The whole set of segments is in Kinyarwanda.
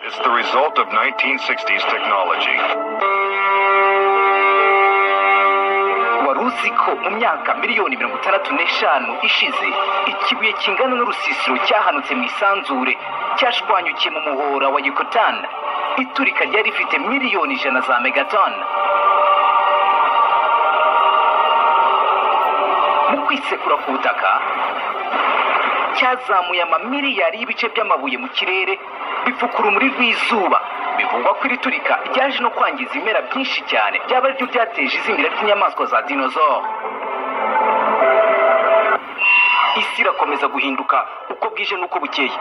It's the result of 1960s technology. Wari uzi ko mu myaka miliyoni 65 ishize ikibuye kingana n'urusisiro cyahanutse mu isanzure cyashwanyukiye mu muhora wa Yucatan, iturika ryari rifite miliyoni 100 za megaton. Mu kwisekura ku butaka cyazamuye amamiliyari y'ibice by'amabuye mu kirere bipfukura urumuri rw'izuba. Bivugwa ko iriturika ryaje no kwangiza ibimera byinshi cyane, byaba aribyo byateje izingiro ry'inyamaswa za dinosaur. Isi irakomeza guhinduka uko bwije n'uko bukeye.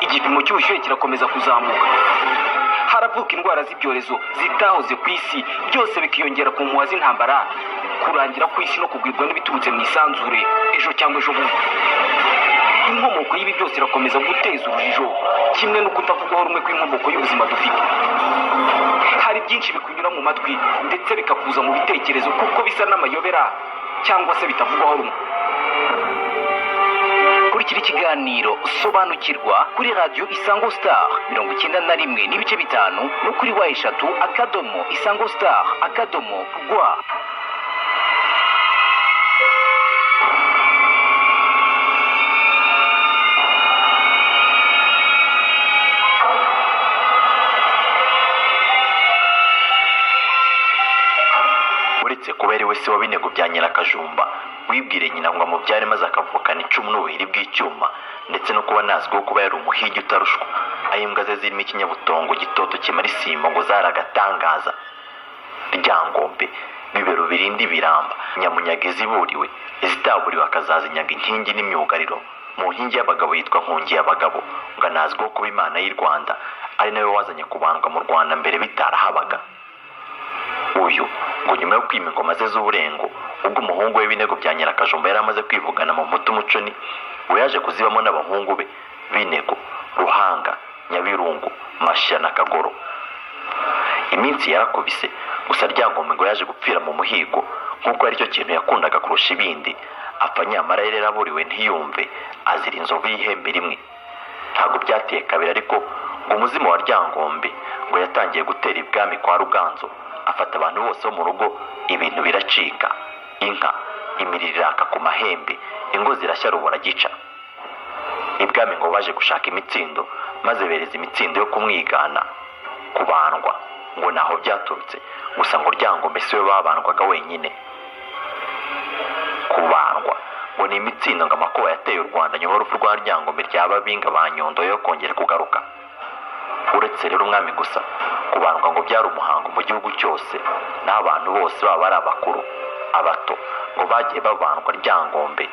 Igipimo cy'ubushyuhe kirakomeza kuzamuka. Haravuka indwara z'ibyorezo zitahoze ku isi, byose bikiyongera ku mpuha z'intambara, kurangira ku isi no kugwirwa n'ibiturutse mu isanzure ejo cyangwa ejo bundi. Inkomoko y'ibi byose irakomeza guteza urujijo, kimwe no kutavugwaho rumwe kw'inkomoko y'ubuzima dufite. Hari byinshi bikunyura mu matwi ndetse bikakuza mu bitekerezo kuko bisa n'amayobera cyangwa se bitavugwaho rumwe. Kurikira ikiganiro Sobanukirwa kuri Radio Isango Star 91.5 no kuri wa#isangostar.rwa. Uretse kubera wese wabinego bya Nyirakajumba, wibwire nyina ngo amubyare maze akavukana icumu n'ubuhiri bw'icyuma, ndetse no kuba nazwiho kuba yari umuhigi utarushwa. Ayimbwa ze zirimo ikinyabutongo gitoto kimara isimbo ngo zaragatangaza. Ryangombe bibero birindi biramba, nyamunyaga iziburiwe, izitaburiwe akazazinyaga inkingi n'imyugariro. Mu nkingi y'abagabo yitwa nkungi y'abagabo, ngo anazwiho kuba Imana y'u Rwanda, ari nawe wazanye kubandwa mu Rwanda mbere bitarahabaga. Uyu ngo nyuma yo kwima ingoma ze z'uburengo, ubwo umuhungu we Binego bya Nyirakajumba yari amaze kwivugana mu muto umuconi, we yaje kuzibamo n'abahungu be Binego, Ruhanga, Nyabirungu, Mashya na Kagoro. Iminsi yarakubise, gusa Ryangombe ngo yaje gupfira mu muhigo, nkuko ari cyo kintu yakundaga kurusha ibindi. Apfa nyamara yari yaraburiwe ntiyumve, azira inzovu y'ihembe rimwe. Ntabwo byateye kabiri ariko ngo umuzimu wa Ryangombe ngo yatangiye gutera ibwami kwa Ruganzo, afata abantu bose bo mu rugo, ibintu biracika. Inka imirira iraka ku mahembe, ingo zirashya rubora gica. Ibwami ngo baje gushaka imitsindo, maze bereza imitsindo yo kumwigana. Kubandwa ngo naho byaturutse, gusa ngo Ryangombe siwe babandwaga wenyine. Kubandwa ngo ni imitsindo ngo amakuba yateye u Rwanda nyuma y'urupfu rwa Ryangombe ry'ababinga ba Nyondo yo kongera kugaruka. Uretse rero umwami gusa, kubandwa ngo byari umuhango mu gihugu cyose, n'abantu bose baba ari abakuru abato ngo bagiye babandwa. Ryangombe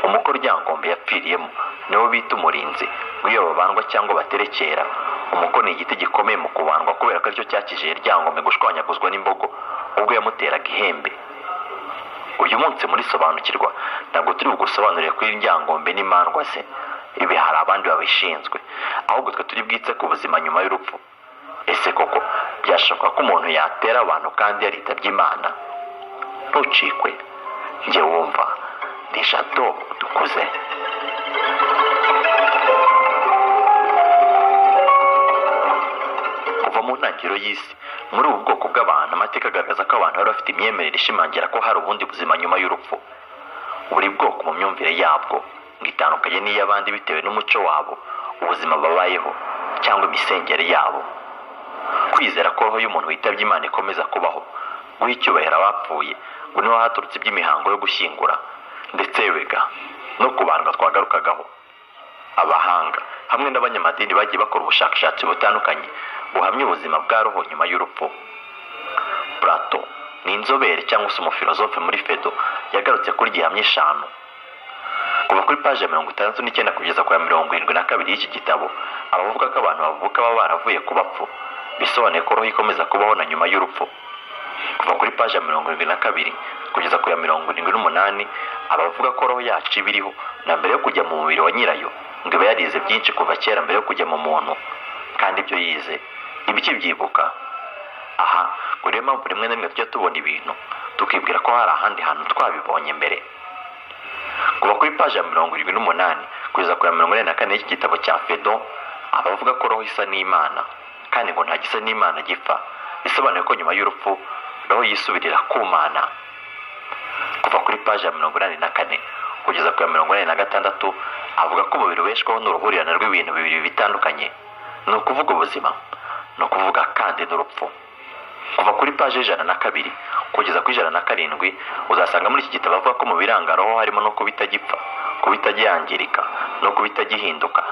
umuko Ryangombe yapfiriyemo niwo bita umurinzi, ngo iyo babandwa cyangwa baterekera. Umuko ni igiti gikomeye mu kubandwa kubera ko aricyo cyakijije Ryangombe gushwanyaguzwa n'imbogo ubwo yamuteraga ihembe. Uyu munsi muri Sobanukirwa ntabwo turi bugusobanurire kuri Ryangombe n'imandwa ze, ibi hari abandi babishinzwe, ahubwo twe turi bwitse ku buzima nyuma y'urupfu. Ese koko byashoboka ko umuntu yatera abantu kandi yaritabye Imana? Ntucikwe, njye wumva ni Jado Dukuze. Kuva mu ntangiriro y'isi, muri ubu bwoko bw'abantu amateka agaragaza ko abantu bari bafite imyemerere ishimangira ko hari ubundi buzima nyuma y'urupfu. Buri bwoko mu myumvire yabwo ngo itandukanye n'iy'abandi bitewe n'umuco wabo, ubuzima babayeho cyangwa imisengere yabo. Kwizera ko roho y'umuntu witabye Imana ikomeza kubaho, guha icyubahiro abapfuye, ngo niho haturutse iby'imihango yo gushyingura, ndetse wega no kubandwa twagarukagaho. Abahanga hamwe n'abanyamadini bagiye bakora ubushakashatsi butandukanye buhamya ubuzima bwa roho nyuma y'urupfu. Plato ni inzobere cyangwa se umufilozofe muri Fedo, yagarutse kuri gihamya 5. Kuva kuri page 69 kugeza ku 72 y'iki gitabo, abavuga ko abantu bavuka baba baravuye ku bapfu, bisobanuye ko roho ikomeza kubaho na nyuma y'urupfu. Kuva kuri page 72 kugeza ku 78, abavuga ko roho yacu ibiriho na mbere yo kujya mu mubiri wa nyirayo, ngo iba yarize byinshi kuva kera mbere yo kujya mu muntu, kandi ibyo yize ibiki byibuka. Aha ngo rero mpamvu rimwe na rimwe tujya tubona ibintu tukibwira ko hari ahandi hantu twabibonye mbere. Kuva kuri page 78 kugeza ku 44 y'iki gitabo cya Fedo, abavuga ko roho isa n'Imana kandi ngo nta gisa n'Imana gipfa, bisobanuye ko nyuma y'urupfu roho yisubirira ku Mana. Kuva kuri paji ya 84 kugeza ku ya 86 avuga ko umubiri ubeshwaho n'uruhurirane rw'ibintu bibiri bitandukanye, ni ukuvuga ubuzima, ni ukuvuga kandi n'urupfu. Kuva kuri paji y'102 kugeza ku 107 uzasanga muri iki gitabo avuga ko mu biranga roho harimo no kuba itagipfa, kuba itagihangirika no kuba itagihinduka.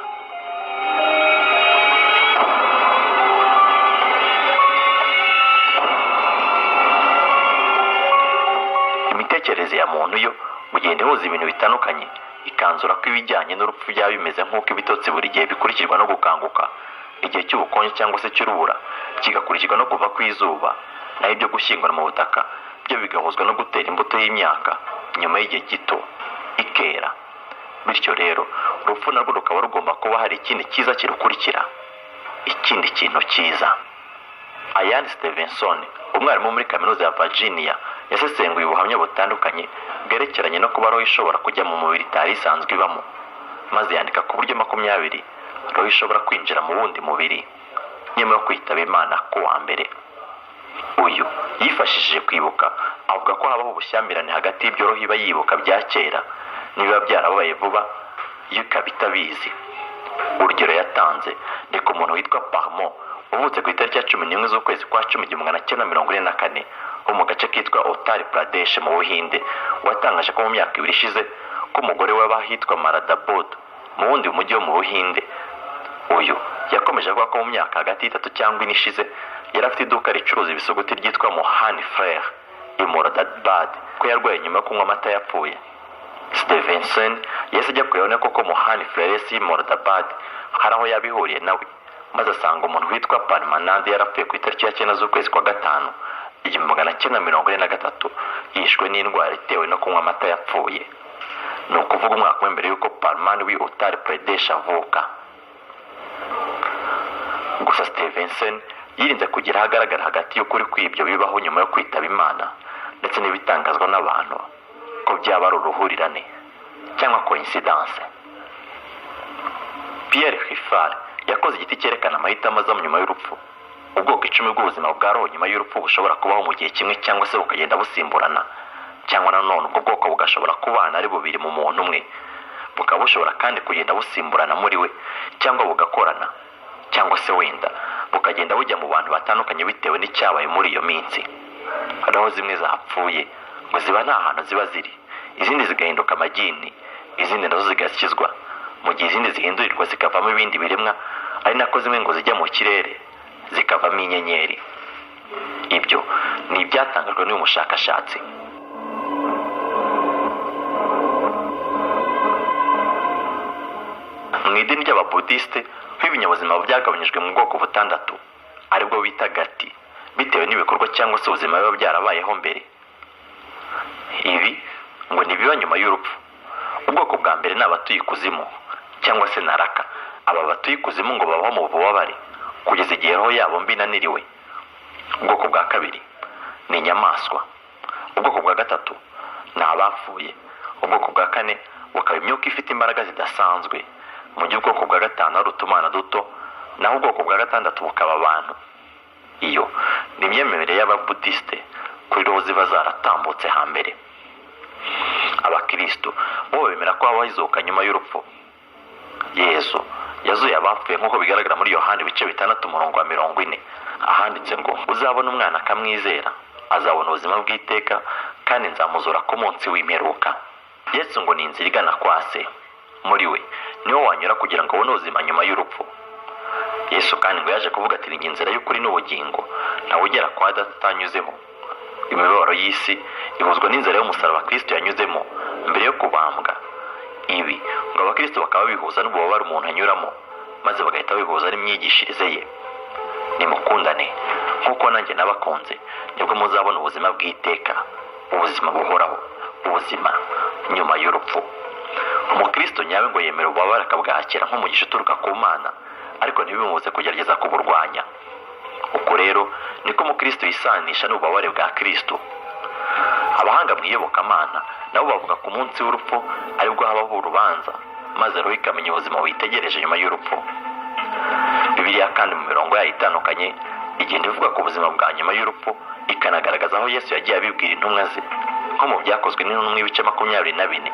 Imitekerereze ya muntu yo mugenda ihuza ibintu bitandukanye, ikanzura ko ibijyanye n'urupfu byaba bimeze nk'uko ibitotsi buri gihe bikurikirwa no gukanguka, igihe cy'ubukonje cyangwa se cy'urubura kigakurikirwa no kuva kw'izuba, naho ibyo gushyingura mu butaka byo bigahuzwa no gutera imbuto y'imyaka nyuma y'igihe gito ikera. Bityo rero urupfu narwo rukaba rugomba kuba hari ikindi cyiza kirukurikira, ikindi kintu cyiza. Ian Stevenson, umwarimu muri kaminuza ya Virginia, yasesenguye ubuhamya butandukanye bwerekeranye no kuba roho ishobora kujya mu mubiri itari isanzwe ibamo, maze yandika ku buryo 20 roho ishobora kwinjira mu wundi mubiri nyuma yo kwitaba Imana ku wa mbere. Uyu yifashishije kwibuka avuga ko habaho ubushyamirane hagati y'ibyo roho iba yibuka bya kera niba byarabaye vuba iyo ikaba itabizi. Urugero yatanze ni ku muntu witwa Parmo uvutse ku itariki ya 11 z'ukwezi kwa 10 1944 wo mu gace kitwa Uttar Pradesh mu Buhinde, watangaje ko mu myaka 2 ishize ko umugore we bahitwa Maradabod mu wundi mujyi wo mu Buhinde. Uyu yakomeje avuga ko mu myaka hagati y'itatu cyangwa 4 ishize yari afite iduka ricuruza ibisuguti ryitwa Mohani Frere i Moradabad, ko yarwaye nyuma yo kunywa amata yapfuye. Stevenson yese ajya kuyabona koko Mohani Frere i Moradabad hari aho yabihuriye nawe, maze asanga umuntu witwa Parmanand yarapfuye ku itariki ya 9 z'ukwezi kwa 5 1943 yishwe n'indwara itewe no kunywa amata yapfuye. Ni ukuvuga umwaka w'imbere y'uko Parmanand w'i Uttar Pradesh avuka. Gusa Stevenson yirinze kugira ahagaragara hagati y'ukuri kw'ibyo bibaho nyuma yo kwitaba Imana ndetse n'ibitangazwa n'abantu ko byaba ari uruhurirane cyangwa coincidence. Pierre Riffard yakoze igiti cyerekana amahitamo aza nyuma y'urupfu. Ubwoko 10 bw'ubuzima bwa roho nyuma y'urupfu bushobora kubaho mu gihe kimwe cyangwa se bukagenda busimburana, cyangwa nanone ubwo bwoko bugashobora kubana ari bubiri mu muntu umwe, bukaba bushobora kandi kugenda busimburana muri we cyangwa bugakorana, cyangwa se wenda bukagenda bujya mu bantu batandukanye bitewe n'icyabaye muri iyo minsi. Roho zimwe zapfuye ngo ziba nta hantu ziba ziri, izindi zigahinduka amagini, izindi nazo zigashyizwa, mu gihe izindi zihindurirwa zikavamo ibindi biremwa, ari nako zimwe ngo zijya mu kirere zikavamo inyenyeri. Ibyo ni ibyatangajwe n'uyu mushakashatsi. Mu idini ry'Ababudiste ibinyabuzima byagabanyijwe mu bwoko butandatu aribwo bita gati, bitewe n'ibikorwa cyangwa se ubuzima biba byarabayeho mbere. Ibi ngo ni biba nyuma y'urupfu. Ubwoko bwa mbere ni abatuye ikuzimu cyangwa se naraka. Aba batuye ikuzimu ngo babaho mu bubabare kugeza igihe roho yabo mbi inaniriwe. Ubwoko bwa kabiri ni inyamaswa. Ubwoko bwa gatatu ni abapfuye. Ubwoko bwa kane bukaba imyuka ifite imbaraga zidasanzwe, mu gihe ubwoko bwa gatanu ari utumana duto, naho ubwoko bwa gatandatu bukaba abantu. Iyo ni imyemerere y'Ababudiste kuri roho ziba zaratambutse hambere. Abakristo bo bemera ko habaho izuka nyuma y'urupfu. Yesu yazuye abapfuye nk'uko bigaragara muri Yohana ibice 6:40, ahanditse ngo uzabona umwana akamwizera azabona ubuzima bw'iteka kandi nzamuzura ku munsi w'imperuka. Yesu ngo ni inzira igana kwa Se, muri we niho wanyura kugira ngo ubone ubuzima nyuma y'urupfu. Yesu kandi ngo yaje kuvuga ati ni inzira y'ukuri n'ubugingo, ntawe ugera kwa Data atanyuzemo. Imibabaro y'isi ihuzwa n'inzira y'umusaraba Kristo yanyuzemo mbere yo kubambwa. Ibi ngo abakristo bakaba bihuza n'ububabare umuntu anyuramo, maze bagahita bihuza n'imyigishirize ye. Nimukundane nk'uko nanjye nabakunze, nibwo muzabona ubuzima bw'iteka, ubuzima buhoraho, ubuzima nyuma y'urupfu. Umukristo nyawe ngo yemera ububabare akabwakira nk'umugisha uturuka ku Mana, ariko ntibimubuze kugerageza kuburwanya. Uko rero niko umukristo yisanisha n'ububabare bwa Kristo. Abahanga mu iyobokamana nabo bavuga ku munsi w'urupfu aribwo habaho urubanza, maze roho ikamenya ubuzima witegereje nyuma y'urupfu. Bibiliya kandi mu mirongo yayo itandukanye igenda ivuga ku buzima bwa nyuma y'urupfu, ikanagaragaza aho Yesu yagiye abibwira intumwa ze, nko mu byakozwe n'intumwa ibice 24,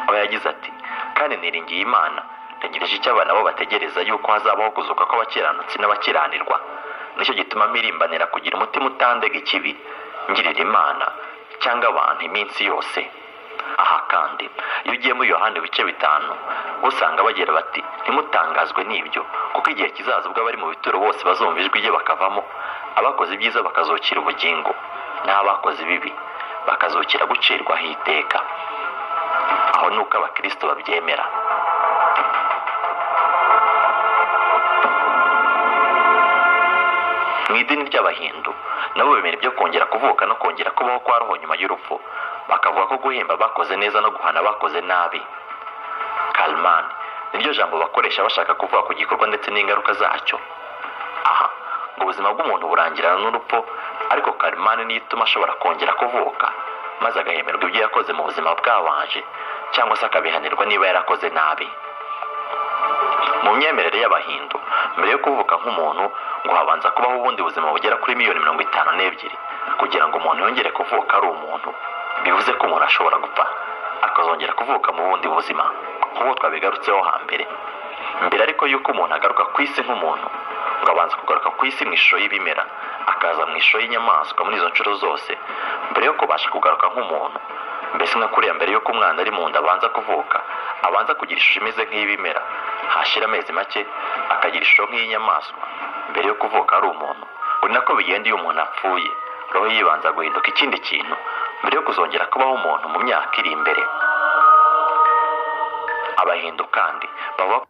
aho yagize ati: kandi niringiye Imana, ntegereje icyo abana bo bategereza, yuko hazabaho kuzuka kw'abakiranutsi n'abakiranirwa. Nicyo gituma mpirimbanira kugira umutima utandega ikibi, ngirira Imana cyangwa abantu iminsi yose. Aha kandi iyo ugiye muri Yohana ibice 5 usanga bagira bati: ntimutangazwe n'ibyo, kuko igihe kizaza ubwo abari mu bituro bose bazumva ijwi rye bakavamo, abakoze ibyiza bakazukira ubugingo, naho abakoze ibibi bakazukira gucirwaho iteka. Aho ni uko abakristo babyemera. Mu idini ry'abahindu nabo bemera ibyo kongera kuvuka no kongera kubaho kwa roho nyuma y'urupfu, bakavuga ko guhemba bakoze neza no guhana bakoze nabi. Kalman niryo jambo bakoresha bashaka kuvuga ku gikorwa ndetse n'ingaruka zacyo. Aha ngo ubuzima bw'umuntu burangirana n'urupfu, ariko Kalman niyo ituma ashobora kongera kuvuka maze agahemberwa ibyo yakoze mu buzima bwabanje, cyangwa se akabihanirwa niba yarakoze nabi. Mu myemerere y'abahindu, mbere yo kuvuka nk'umuntu ngo habanza kubaho ubundi buzima bugera kuri miliyoni 52 kugira ngo umuntu yongere kuvuka ari umuntu. Bivuze ko umuntu ashobora gupfa akazongera kuvuka mu bundi buzima, nk'uko twabigarutseho hambere. Mbere ariko yuko umuntu agaruka ku isi nk'umuntu, ngo abanza kugaruka ku isi mu ishusho y'ibimera, akaza mu ishusho y'inyamaswa muri izo nshuro zose, mbere yo kubasha kugaruka nk'umuntu. Mbese nka kuriya mbere yuko umwana ari mu nda abanza kuvuka, abanza kugira ishusho imeze nk'iy'ibimera, hashira amezi make akagira ishusho nk'iy'inyamaswa mbere yo kuvuka ari umuntu. Uri nako bigenda iyo umuntu apfuye, roho yibanza guhinduka ikindi kintu mbere yo kuzongera kubaho umuntu mu myaka iri imbere. Abahindu kandi bavuga